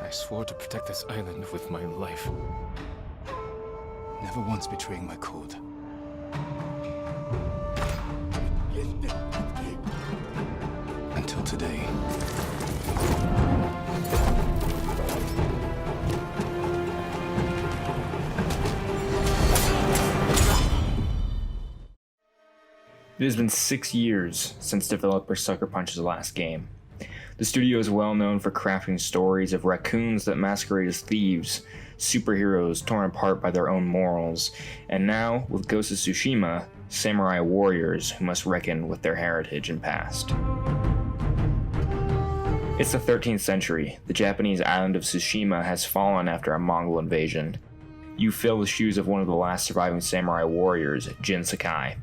I swore to protect this island with my life. Never once betraying my code. Until today. It has been 6 years since developer Sucker Punch's last game. The studio is well known for crafting stories of raccoons that masquerade as thieves, superheroes torn apart by their own morals, and now, with Ghost of Tsushima, samurai warriors who must reckon with their heritage and past. It's the 13th century. The Japanese island of Tsushima has fallen after a Mongol invasion. You fill the shoes of one of the last surviving samurai warriors, Jin Sakai.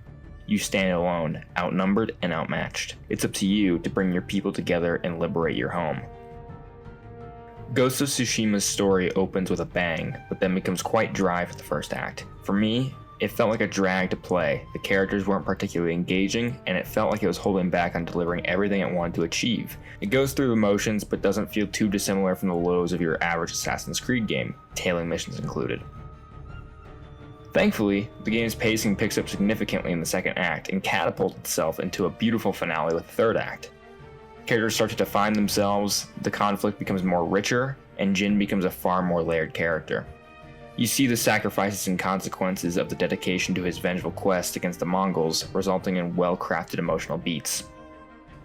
You stand alone, outnumbered and outmatched. It's up to you to bring your people together and liberate your home. Ghost of Tsushima's story opens with a bang, but then becomes quite dry for the first act. For me, it felt like a drag to play. The characters weren't particularly engaging, and it felt like it was holding back on delivering everything it wanted to achieve. It goes through the motions, but doesn't feel too dissimilar from the lows of your average Assassin's Creed game, tailing missions included. Thankfully, the game's pacing picks up significantly in the second act and catapults itself into a beautiful finale with the third act. Characters start to define themselves, the conflict becomes more richer, and Jin becomes a far more layered character. You see the sacrifices and consequences of the dedication to his vengeful quest against the Mongols, resulting in well-crafted emotional beats.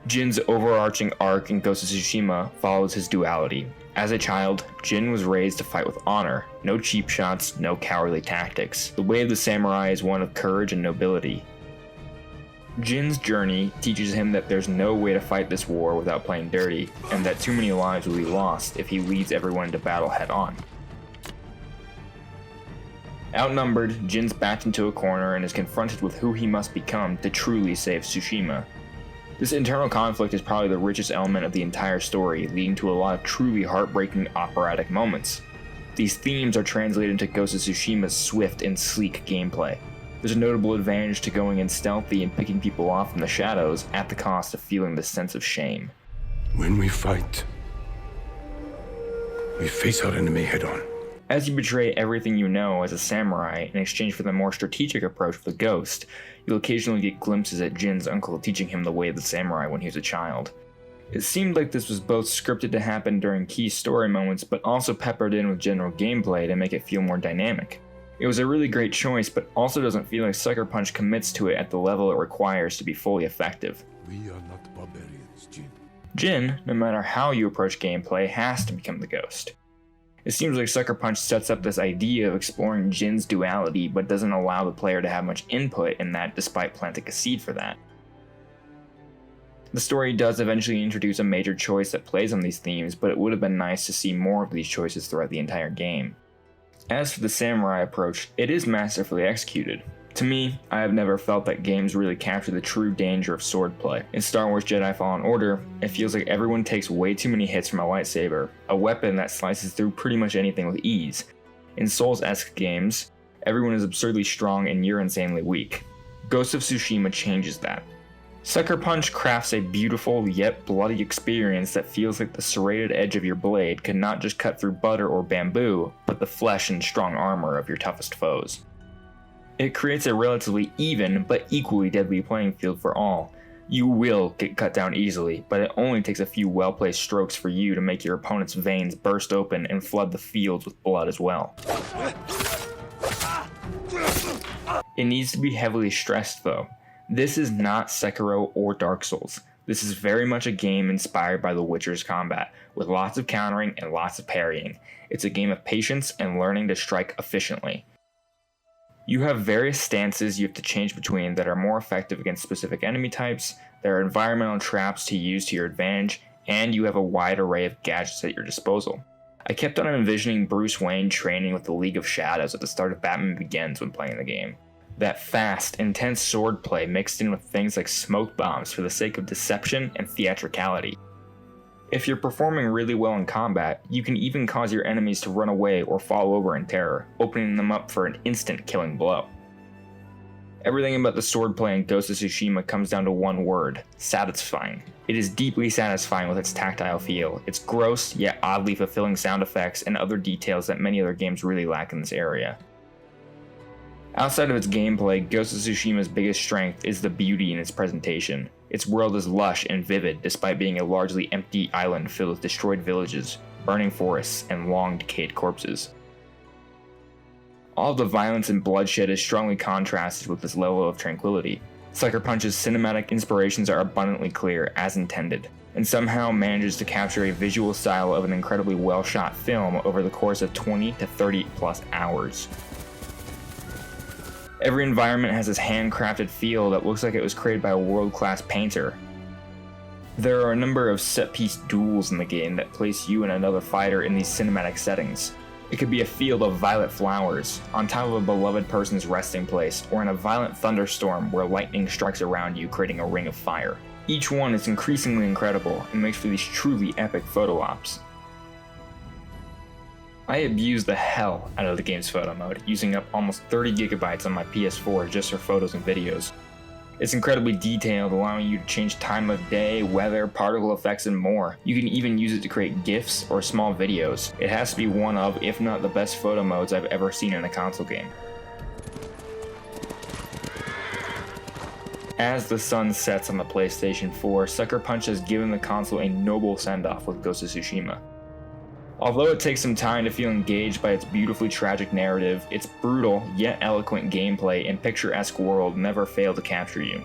Jin's overarching arc in Ghost of Tsushima follows his duality. As a child, Jin was raised to fight with honor, no cheap shots, no cowardly tactics. The way of the samurai is one of courage and nobility. Jin's journey teaches him that there's no way to fight this war without playing dirty, and that too many lives will be lost if he leads everyone into battle head-on. Outnumbered, Jin's backed into a corner and is confronted with who he must become to truly save Tsushima. This internal conflict is probably the richest element of the entire story, leading to a lot of truly heartbreaking operatic moments. These themes are translated into Ghost of Tsushima's swift and sleek gameplay. There's a notable advantage to going in stealthy and picking people off from the shadows at the cost of feeling the sense of shame. When we fight, we face our enemy head-on. As you betray everything you know as a samurai in exchange for the more strategic approach with the Ghost, you'll occasionally get glimpses at Jin's uncle teaching him the way of the samurai when he was a child. It seemed like this was both scripted to happen during key story moments, but also peppered in with general gameplay to make it feel more dynamic. It was a really great choice, but also doesn't feel like Sucker Punch commits to it at the level it requires to be fully effective. We are not barbarians, Jin. Jin, no matter how you approach gameplay, has to become the Ghost. It seems like Sucker Punch sets up this idea of exploring Jin's duality, but doesn't allow the player to have much input in that despite planting a seed for that. The story does eventually introduce a major choice that plays on these themes, but it would have been nice to see more of these choices throughout the entire game. As for the samurai approach, it is masterfully executed. To me, I have never felt that games really capture the true danger of swordplay. In Star Wars Jedi Fallen Order, it feels like everyone takes way too many hits from a lightsaber, a weapon that slices through pretty much anything with ease. In Souls-esque games, everyone is absurdly strong and you're insanely weak. Ghost of Tsushima changes that. Sucker Punch crafts a beautiful yet bloody experience that feels like the serrated edge of your blade could not just cut through butter or bamboo, but the flesh and strong armor of your toughest foes. It creates a relatively even but equally deadly playing field for all. You will get cut down easily, but it only takes a few well-placed strokes for you to make your opponent's veins burst open and flood the fields with blood as well. It needs to be heavily stressed though. This is not Sekiro or Dark Souls. This is very much a game inspired by The Witcher's combat, with lots of countering and lots of parrying. It's a game of patience and learning to strike efficiently. You have various stances you have to change between that are more effective against specific enemy types, there are environmental traps to use to your advantage, and you have a wide array of gadgets at your disposal. I kept on envisioning Bruce Wayne training with the League of Shadows at the start of Batman Begins when playing the game. That fast, intense swordplay mixed in with things like smoke bombs for the sake of deception and theatricality. If you're performing really well in combat, you can even cause your enemies to run away or fall over in terror, opening them up for an instant killing blow. Everything about the swordplay in Ghost of Tsushima comes down to one word: satisfying. It is deeply satisfying with its tactile feel, its gross yet oddly fulfilling sound effects, and other details that many other games really lack in this area. Outside of its gameplay, Ghost of Tsushima's biggest strength is the beauty in its presentation. Its world is lush and vivid despite being a largely empty island filled with destroyed villages, burning forests, and long decayed corpses. All of the violence and bloodshed is strongly contrasted with this level of tranquility. Sucker Punch's cinematic inspirations are abundantly clear, as intended, and somehow manages to capture a visual style of an incredibly well-shot film over the course of 20 to 30 plus hours. Every environment has this handcrafted feel that looks like it was created by a world-class painter. There are a number of set-piece duels in the game that place you and another fighter in these cinematic settings. It could be a field of violet flowers, on top of a beloved person's resting place, or in a violent thunderstorm where lightning strikes around you, creating a ring of fire. Each one is increasingly incredible and makes for these truly epic photo ops. I abused the hell out of the game's photo mode, using up almost 30 gigabytes on my PS4 just for photos and videos. It's incredibly detailed, allowing you to change time of day, weather, particle effects, and more. You can even use it to create GIFs or small videos. It has to be one of, if not the best photo modes I've ever seen in a console game. As the sun sets on the PlayStation 4, Sucker Punch has given the console a noble send-off with Ghost of Tsushima. Although it takes some time to feel engaged by its beautifully tragic narrative, its brutal yet eloquent gameplay and picturesque world never fail to capture you.